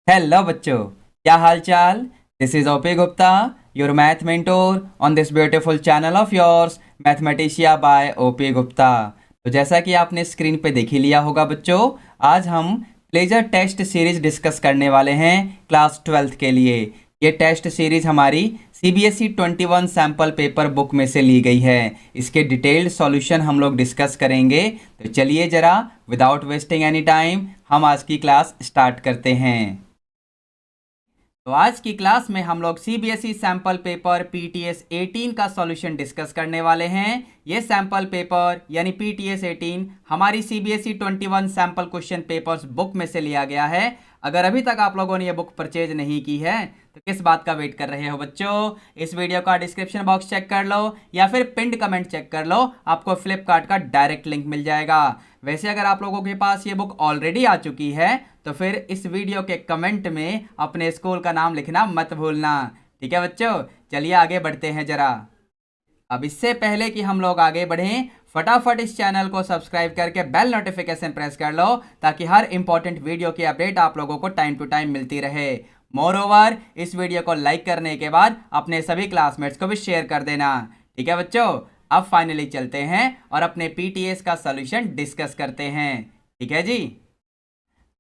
Hello बच्चों, क्या हाल चाल। This is OP Gupta, your math mentor on this beautiful channel of yours mathematicia by OP Gupta. तो जैसा कि आपने स्क्रीन पे देख ही लिया होगा बच्चों, आज हम प्लेजर टेस्ट सीरीज डिस्कस करने वाले हैं क्लास 12th के लिए। ये टेस्ट सीरीज हमारी CBSE 21 सैम्पल पेपर बुक में से ली गई है। इसके डिटेल्ड सॉल्यूशन हम लोग डिस्कस करेंगे। तो चलिए ज़रा विदाउट वेस्टिंग एनी टाइम हम आज की क्लास स्टार्ट करते हैं। तो आज की क्लास में हम लोग CBSE सैम्पल पेपर PTS 18 का सॉल्यूशन डिस्कस करने वाले हैं। ये सैम्पल पेपर यानी PTS 18 हमारी CBSE 21 sample question papers book में से लिया गया है। अगर अभी तक आप लोगों ने ये बुक परचेज नहीं की है तो किस बात का वेट कर रहे हो बच्चों। इस वीडियो का डिस्क्रिप्शन बॉक्स चेक कर लो या फिर पिंड कमेंट चेक कर लो, आपको फ्लिपकार्ट का डायरेक्ट लिंक मिल जाएगा। वैसे अगर आप लोगों के पास ये बुक ऑलरेडी आ चुकी है तो फिर इस वीडियो के कमेंट में अपने स्कूल का नाम लिखना मत भूलना। ठीक है बच्चों, चलिए आगे बढ़ते हैं जरा। अब इससे पहले कि हम लोग आगे बढ़ें, फटाफट इस चैनल को सब्सक्राइब करके बेल नोटिफिकेशन प्रेस कर लो ताकि हर इंपॉर्टेंट वीडियो की अपडेट आप लोगों को टाइम टू टाइम मिलती रहे। मोर ओवर, इस वीडियो को लाइक करने के बाद अपने सभी क्लासमेट्स को भी शेयर कर देना। ठीक है बच्चों, अब फाइनली चलते हैं और अपने PTS का सॉल्यूशन डिस्कस करते हैं। ठीक है जी,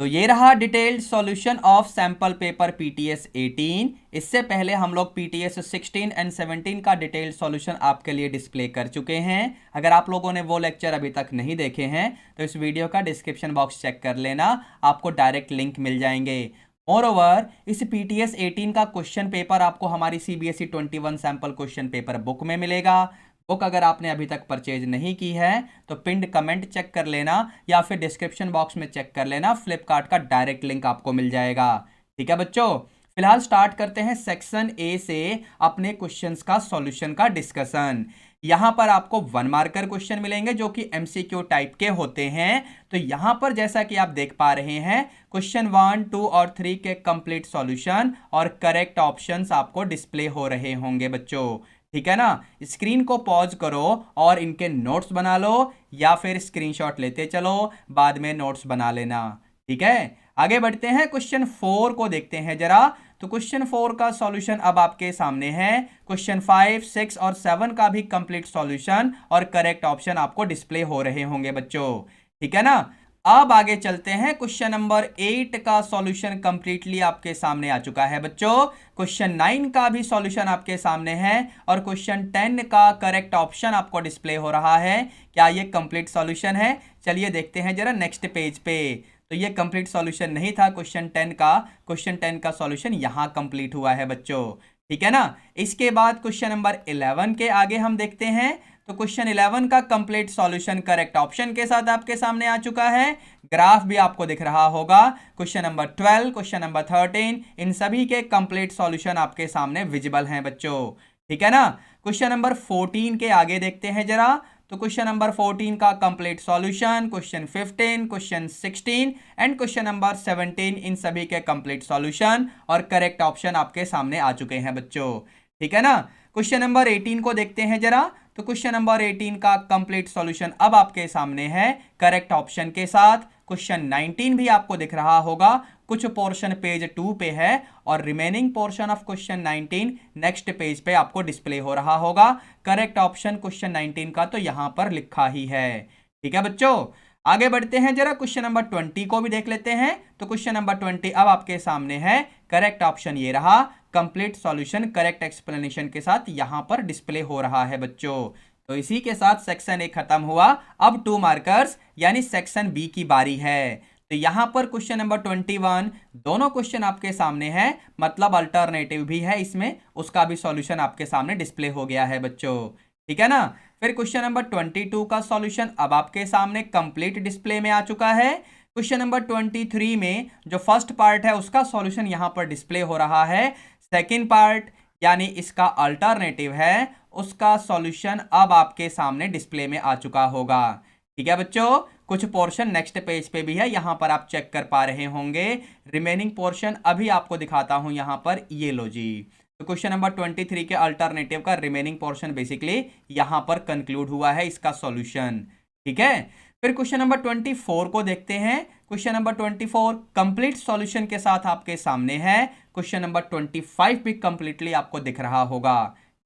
तो ये रहा detailed solution of sample paper PTS 18। इससे पहले हम लोग PTS 16 एंड 17 का डिटेल्ड सॉल्यूशन आपके लिए डिस्प्ले कर चुके हैं। अगर आप लोगों ने वो लेक्चर अभी तक नहीं देखे हैं तो इस वीडियो का डिस्क्रिप्शन बॉक्स चेक कर लेना, आपको डायरेक्ट लिंक मिल जाएंगे। मोरओवर, इस PTS 18 का क्वेश्चन पेपर आपको हमारी CBSE 21 sample question paper book में मिलेगा। बुक अगर आपने अभी तक परचेज नहीं की है तो पिंड कमेंट चेक कर लेना या फिर डिस्क्रिप्शन बॉक्स में चेक कर लेना, फ्लिपकार्ट का डायरेक्ट लिंक आपको मिल जाएगा। ठीक है बच्चों, फिलहाल स्टार्ट करते हैं सेक्शन ए से अपने क्वेश्चंस का सॉल्यूशन का डिस्कशन। यहां पर आपको 1 मार्कर क्वेश्चन मिलेंगे जो कि MCQ टाइप के होते हैं। तो यहां पर जैसा कि आप देख पा रहे हैं, क्वेश्चन 1, 2 और 3 के कंप्लीट सॉल्यूशन और करेक्ट ऑप्शंस आपको डिस्प्ले हो रहे होंगे बच्चों। ठीक है ना, स्क्रीन को पॉज करो और इनके नोट्स बना लो या फिर स्क्रीनशॉट लेते चलो, बाद में नोट्स बना लेना। ठीक है, आगे बढ़ते हैं, क्वेश्चन 4 को देखते हैं जरा। तो क्वेश्चन 4 का सॉल्यूशन अब आपके सामने है। क्वेश्चन 5, 6 और 7 का भी कंप्लीट सॉल्यूशन और करेक्ट ऑप्शन आपको डिस्प्ले हो रहे होंगे बच्चों। ठीक है ना, अब आगे चलते हैं, क्वेश्चन नंबर 8 का सॉल्यूशन कंप्लीटली आपके सामने आ चुका है बच्चों। क्वेश्चन 9 का भी सॉल्यूशन आपके सामने है और क्वेश्चन 10 का करेक्ट ऑप्शन आपको डिस्प्ले हो रहा है। क्या ये कंप्लीट सॉल्यूशन है? चलिए देखते हैं जरा नेक्स्ट पेज पे। तो ये कंप्लीट सॉल्यूशन नहीं था क्वेश्चन 10 का। क्वेश्चन 10 का सॉल्यूशन यहां कंप्लीट हुआ है बच्चों। ठीक है ना, इसके बाद क्वेश्चन नंबर 11 के आगे हम देखते हैं। तो क्वेश्चन 11 का कंप्लीट सॉल्यूशन करेक्ट ऑप्शन के साथ आपके सामने आ चुका है। ग्राफ भी आपको दिख रहा होगा। क्वेश्चन नंबर 12, क्वेश्चन नंबर 13, इन सभी के कंप्लीट सॉल्यूशन आपके सामने विजिबल हैं बच्चों। ठीक है ना, क्वेश्चन नंबर 14 के आगे देखते हैं जरा। तो क्वेश्चन नंबर 14 का complete solution, question 15, question 16 and question number 17, इन सभी के कंप्लीट सॉल्यूशन और करेक्ट ऑप्शन आपके सामने आ चुके हैं बच्चों। ठीक है ना, क्वेश्चन नंबर 18 को देखते हैं जरा। तो क्वेश्चन नंबर 18 का कंप्लीट सॉल्यूशन अब आपके सामने है करेक्ट ऑप्शन के साथ। क्वेश्चन 19 भी आपको दिख रहा होगा, कुछ पोर्शन पेज 2 पे है और remaining portion of question 19 next page पे आपको डिस्प्ले हो रहा होगा। करेक्ट ऑप्शन क्वेश्चन 19 का तो यहां पर लिखा ही है। ठीक है बच्चों, आगे बढ़ते हैं जरा, क्वेश्चन नंबर 20 को भी देख लेते हैं। तो क्वेश्चन नंबर 20 अब आपके सामने है। करेक्ट ऑप्शन ये रहा, कंप्लीट सॉल्यूशन करेक्ट एक्सप्लेनेशन के साथ यहां पर डिस्प्ले हो रहा है बच्चों। तो इसी के साथ सेक्शन ए खत्म हुआ। अब 2 मार्कर्स यानी सेक्शन बी की बारी है। तो यहां पर क्वेश्चन नंबर 21 दोनों क्वेश्चन आपके सामने है, मतलब अल्टरनेटिव भी है इसमें, उसका भी सॉल्यूशन आपके सामने डिस्प्ले हो गया है बच्चों। ठीक है ना, फिर क्वेश्चन नंबर 22 का सॉल्यूशन अब आपके सामने कंप्लीट डिस्प्ले में आ चुका है। क्वेश्चन नंबर 23 में जो फर्स्ट पार्ट है उसका सॉल्यूशन यहां पर डिस्प्ले हो रहा है। सेकंड पार्ट यानी इसका अल्टरनेटिव है, उसका सॉल्यूशन अब आपके सामने डिस्प्ले में आ चुका होगा। ठीक है बच्चों, कुछ पोर्शन नेक्स्ट पेज पे भी है, यहां पर आप चेक कर पा रहे होंगे। रिमेनिंग पोर्शन अभी आपको दिखाता हूं यहां पर, ये लो जी। तो क्वेश्चन नंबर 23 के अल्टरनेटिव का रिमेनिंग पोर्शन बेसिकली यहां पर कंक्लूड हुआ है इसका सॉल्यूशन। ठीक है, फिर क्वेश्चन नंबर 24 को देखते हैं। क्वेश्चन नंबर 24 कंप्लीट सॉल्यूशन के साथ आपके सामने है। क्वेश्चन नंबर 25 भी कंप्लीटली आपको दिख रहा होगा।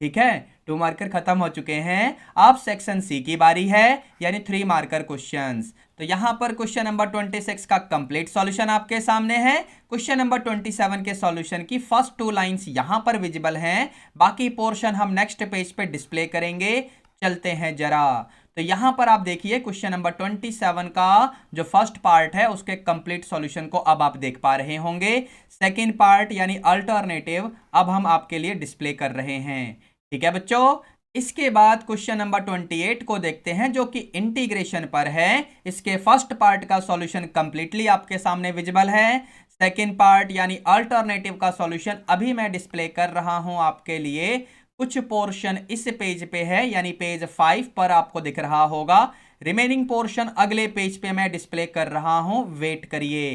ठीक है, 2 मार्कर खत्म हो चुके हैं। अब सेक्शन सी की बारी है, यानी 3 मार्कर क्वेश्चंस। तो यहां पर क्वेश्चन नंबर 26 का कंप्लीट सॉल्यूशन आपके सामने है। क्वेश्चन नंबर 27 के सॉल्यूशन की फर्स्ट 2 लाइंस यहां पर विजिबल हैं, बाकी पोर्शन हम नेक्स्ट पेज पे डिस्प्ले करेंगे। चलते हैं जरा। तो यहां पर आप देखिए क्वेश्चन नंबर 27 का जो फर्स्ट पार्ट है उसके कंप्लीट सॉल्यूशन को अब आप देख पा रहे होंगे। सेकंड पार्ट यानी अल्टरनेटिव अब हम आपके लिए डिस्प्ले कर रहे हैं। ठीक है बच्चों, इसके बाद क्वेश्चन नंबर 28 को देखते हैं जो कि इंटीग्रेशन पर है। इसके फर्स्ट पार्ट का सॉल्यूशन कंप्लीटली आपके सामने विजिबल है। सेकंड पार्ट यानी अल्टरनेटिव का सॉल्यूशन अभी मैं डिस्प्ले कर रहा हूं आपके लिए। कुछ पोर्शन इस पेज पे है, यानी पेज 5 पर आपको दिख रहा होगा। रिमेनिंग पोर्शन अगले पेज पे मैं डिस्प्ले कर रहा हूं, वेट करिए।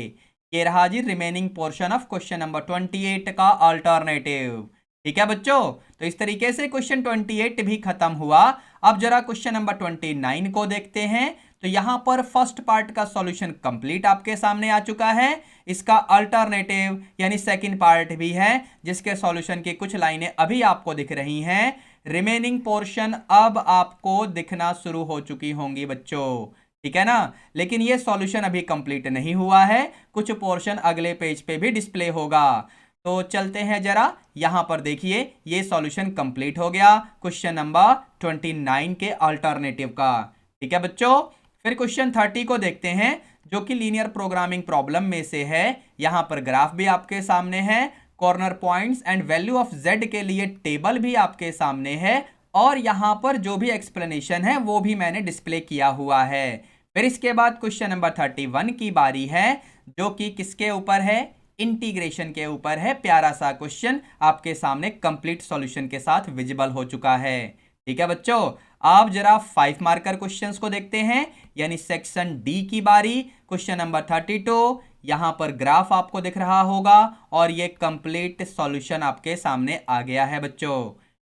ये रहा जी remaining portion of question number 28 का अल्टरनेटिव। ठीक है बच्चों, तो इस तरीके से क्वेश्चन 28 भी खत्म हुआ। अब जरा क्वेश्चन नंबर 29 को देखते हैं। तो यहां पर फर्स्ट पार्ट का सॉल्यूशन कंप्लीट आपके सामने आ चुका है। इसका अल्टरनेटिव यानी सेकंड पार्ट भी है, जिसके सॉल्यूशन की कुछ लाइनें अभी आपको दिख रही हैं। रिमेनिंग पोर्शन अब आपको दिखना शुरू हो चुकी होंगी बच्चों। ठीक है ना, लेकिन ये सॉल्यूशन अभी कंप्लीट नहीं हुआ है। कुछ पोर्शन अगले पेज पे भी डिस्प्ले होगा। तो चलते हैं जरा, यहां पर देखिए ये सॉल्यूशन कंप्लीट हो गया क्वेश्चन नंबर 29 के अल्टरनेटिव का। ठीक है बच्चों, फिर क्वेश्चन 30 को देखते हैं जो कि लीनियर प्रोग्रामिंग प्रॉब्लम में से है। यहां पर ग्राफ भी आपके सामने है, corner points and value of Z के लिए टेबल भी आपके सामने है, और यहां पर जो भी एक्सप्लेनेशन है वो भी मैंने डिस्प्ले किया हुआ है। फिर इसके बाद क्वेश्चन नंबर 31 की बारी है, जो कि किसके ऊपर है, इंटीग्रेशन के ऊपर है। प्यारा सा क्वेश्चन आपके सामने कंप्लीट सॉल्यूशन के साथ विजिबल हो चुका है। ठीक है बच्चों, आप जरा 5 मार्कर क्वेश्चंस को देखते हैं, यानी सेक्शन डी की बारी। क्वेश्चन नंबर 32, यहां पर ग्राफ आपको दिख रहा होगा और ये कंप्लीट सॉल्यूशन आपके सामने आ गया है बच्चों।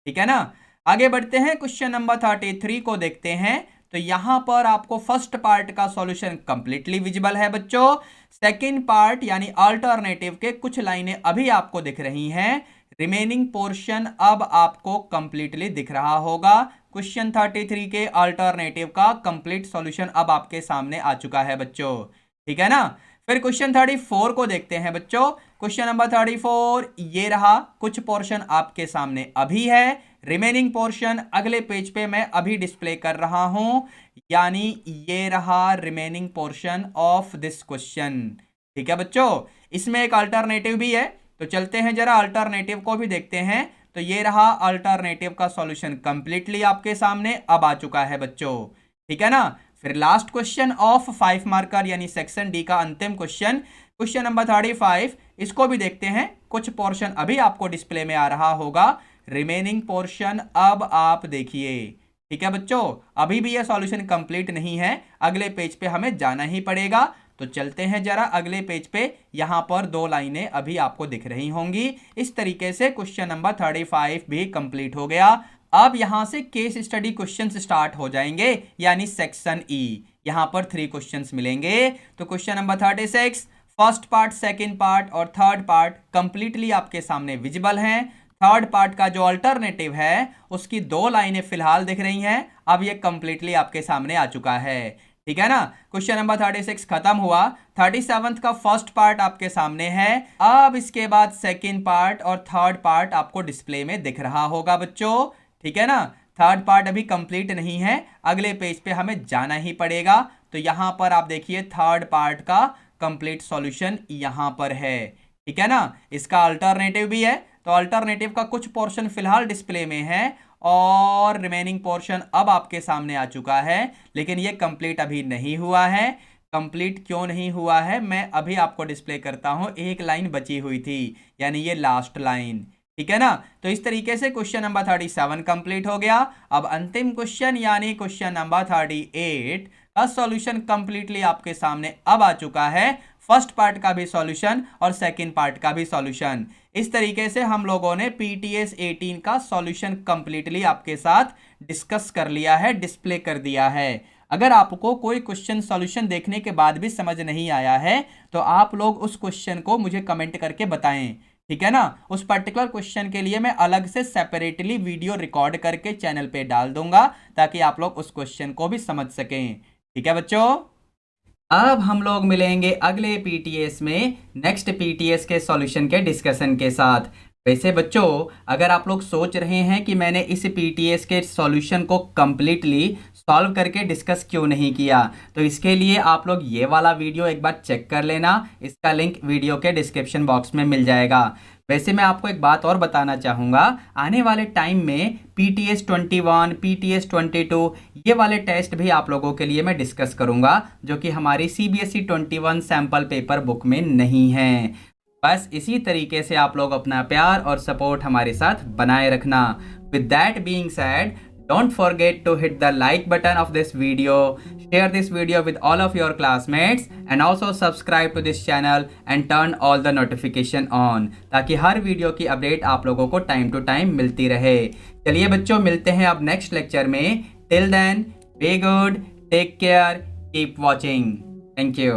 ठीक है ना, आगे बढ़ते हैं। क्वेश्चन नंबर 33 को देखते हैं। तो यहां पर आपको फर्स्ट पार्ट का सॉल्यूशन कंप्लीटली विजिबल है बच्चों। सेकंड पार्ट यानी अल्टरनेटिव के कुछ लाइनें अभी आपको दिख रही हैं। रिमेनिंग पोर्शन अब आपको कंप्लीटली दिख रहा होगा। क्वेश्चन 33 के अल्टरनेटिव का कंप्लीट सॉल्यूशन अब आपके सामने आ चुका है बच्चों। ठीक है ना, फिर क्वेश्चन 34 को देखते हैं बच्चों। क्वेश्चन नंबर 34 ये रहा, कुछ पोर्शन आपके सामने अभी है। रिमेनिंग पोर्शन अगले पेज पे मैं अभी डिस्प्ले कर रहा हूं, यानी ये रहा remaining portion of this question. ठीक है बच्चों, इसमें एक अल्टरनेटिव भी है, तो चलते हैं जरा अल्टरनेटिव को भी देखते हैं। तो ये रहा अल्टरनेटिव का सॉल्यूशन कंप्लीटली आपके सामने अब आ चुका है बच्चों। ठीक है ना, फिर लास्ट क्वेश्चन ऑफ 5 मार्कर यानी सेक्शन डी का अंतिम क्वेश्चन, क्वेश्चन नंबर 35, इसको भी देखते हैं। कुछ पोर्शन अभी आपको डिस्प्ले में आ रहा होगा। रिमेनिंग पोर्शन अब आप देखिए। ठीक है बच्चों, अभी भी यह सॉल्यूशन कंप्लीट नहीं है, अगले पेज पे हमें जाना ही पड़ेगा। तो चलते हैं जरा अगले पेज पे, यहां पर 2 लाइनें अभी आपको दिख रही होंगी। इस तरीके से क्वेश्चन नंबर 35 भी कंप्लीट हो गया। अब यहां से केस स्टडी क्वेश्चंस स्टार्ट हो जाएंगे, यानी सेक्शन ई। यहां पर 3 क्वेश्चंस मिलेंगे। तो question number 36 first part, second part और थर्ड पार्ट कंप्लीटली आपके सामने विजिबल हैं। थर्ड पार्ट का जो अल्टरनेटिव है उसकी 2 लाइनें फिलहाल दिख रही हैं, अब ये कंप्लीटली आपके सामने आ चुका है। ठीक है ना, क्वेश्चन नंबर 36 खत्म हुआ। 37 का फर्स्ट पार्ट आपके सामने है। अब इसके बाद सेकंड पार्ट और थर्ड पार्ट आपको डिस्प्ले में दिख रहा होगा बच्चों। ठीक है ना, थर्ड पार्ट अभी कंप्लीट नहीं है, अगले पेज पे हमें जाना ही पड़ेगा। तो यहां पर आप देखिए थर्ड पार्ट का कंप्लीट सॉल्यूशन यहां पर है। ठीक है ना, इसका अल्टरनेटिव भी है, तो अल्टरनेटिव का कुछ पोर्शन फिलहाल डिस्प्ले में है और रिमेनिंग पोर्शन अब आपके सामने आ चुका है, लेकिन ये कंप्लीट अभी नहीं हुआ है। कंप्लीट क्यों नहीं हुआ है मैं अभी आपको डिस्प्ले करता हूं। एक लाइन बची हुई थी, यानी ये लास्ट लाइन। ठीक है ना, तो इस तरीके से क्वेश्चन नंबर 37 कंप्लीट हो गया। अब अंतिम क्वेश्चन यानी क्वेश्चन नंबर 38 का सॉल्यूशन कंप्लीटली आपके सामने अब आ चुका है। फर्स्ट पार्ट का भी सॉल्यूशन और सेकंड पार्ट का भी सॉल्यूशन। इस तरीके से हम लोगों ने PTS 18 का सॉल्यूशन कंप्लीटली आपके साथ डिस्कस कर लिया है, डिस्प्ले कर दिया है। अगर आपको कोई क्वेश्चन सॉल्यूशन देखने के बाद भी समझ नहीं आया है तो आप लोग उस क्वेश्चन को मुझे कमेंट करके बताएं, ठीक है ना। उस पर्टिकुलर क्वेश्चन के लिए मैं अलग से सेपरेटली वीडियो रिकॉर्ड करके चैनल पे डाल दूंगा ताकि आप लोग उस क्वेश्चन को भी समझ सकें, ठीक है बच्चों। अब हम लोग मिलेंगे अगले पीटीएस में नेक्स्ट पीटीएस के सॉल्यूशन के डिस्कशन के साथ। वैसे बच्चों अगर आप लोग सोच रहे हैं कि मैंने इस पीटीएस के सॉल्यूशन को कंप्लीटली सॉल्व करके डिस्कस क्यों नहीं किया, तो इसके लिए आप लोग ये वाला वीडियो एक बार चेक कर लेना, इसका लिंक वीडियो के डिस्क्रिप्शन बॉक्स में मिल जाएगा। वैसे मैं आपको एक बात और बताना चाहूँगा, आने वाले टाइम में PTS 21, PTS 22 ये वाले टेस्ट भी आप लोगों के लिए मैं डिस्कस करूँगा जो कि हमारी CBSE 21 सैम्पल पेपर बुक में नहीं है। बस इसी तरीके से आप लोग अपना प्यार और सपोर्ट हमारे साथ बनाए रखना। With that being sad, don't forget to hit the like button of this video, share this video with all of your classmates and also subscribe to this channel and turn all the notification on ताकि हर video की update आप लोगों को time to time मिलती रहे। चलिए बच्चों मिलते हैं अब नेक्स्ट लेक्चर में। Till then be good, take care, keep watching, thank you.